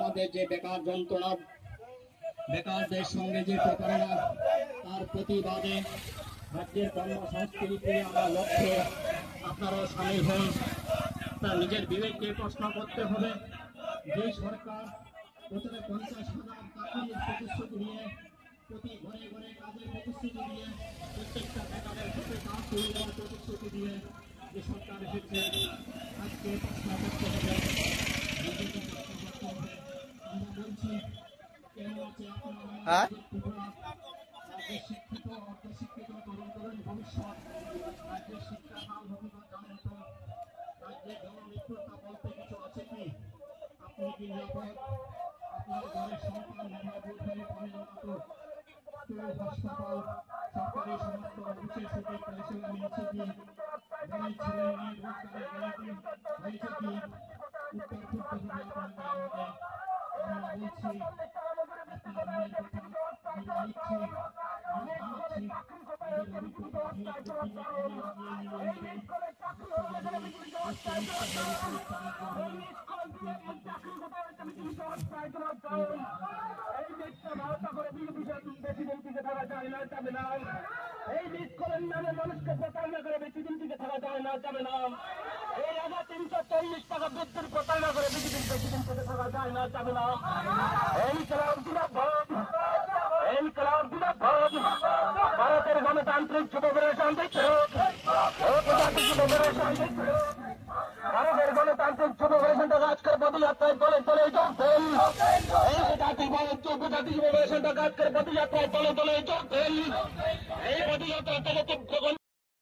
আমাদের যে বেকার যন্ত্রণা, বেকারদের সঙ্গে যে প্রতারণা, তার প্রতিবাদে রাজ্যের কর্মসংস্কৃতি আমার লক্ষ্যে আপনারাও সামিল হন। তার নিজের বিবেককে প্রশ্ন করতে হবে। যে সরকার প্রথমে 50,000 চাকরির প্রতিশ্রুতি দিয়ে, প্রতি ঘরে ঘরে কাজের প্রতিশ্রুতি দিয়ে, প্রত্যেকটা বেকারের হাতে কাজ তুলে দেওয়ার প্রতিশ্রুতি দিয়ে যে সরকার এসেছে, আজকে প্রশ্ন করতে হবে, নিজেকে প্রশ্ন করতে হবে। আমরা বলছি কেন আছে আপনারা রাজ্যের শিক্ষিত অর্ধশিক্ষিত তরুণ তরুণ ভবিষ্যৎ, রাজ্যের শিক্ষা হাল ভূমিকা জানেন তো? রাজ্যের জনমিত্রতা বলতে কিছু আছে কি? আপনি কি নিরাপদ? আপনার ঘরের সন্তান নিরাপদ হয়ে পাবেন না তো? হাসপাতাল, সরকারি সমস্ত অফিসের সুযোগ পরিষেবা মিলছে কি? বাড়ির ছেলে মেয়ের রোজগারের গ্যারান্টি হয়েছে কি? উত্তর করতে হবে আপনাকে আমাদের। আমরা বলছি আপনার মনের কথা আমরা নিচ্ছি, আমরা জানাচ্ছি, আমাদের অভিজ্ঞতা এই বিস্ফোরণ নামে মানুষকে প্রতারণা করে বেশি দিন টিকে থাকা যায় না, যাবে না। এই 340 টাকা বৃদ্ধির প্রতারণা করে বেশি দিন টিকে থাকা যায় না, যাবে না। এই খেলার জিন্দাবাদ, এই খেলার জিন্দাবাদ। ভারতের গণতান্ত্রিক যুব ফেডারেশন ভারতের গণতান্ত্রিক যুব ফেডারেশনটা আজকের পদযাত্রায় দলে দলে চলছেন। এই জাতীয় যুব ফেডারেশনটা আজকের পদযাত্রায় দলে দলে চলছেন। এই পদযাত্রা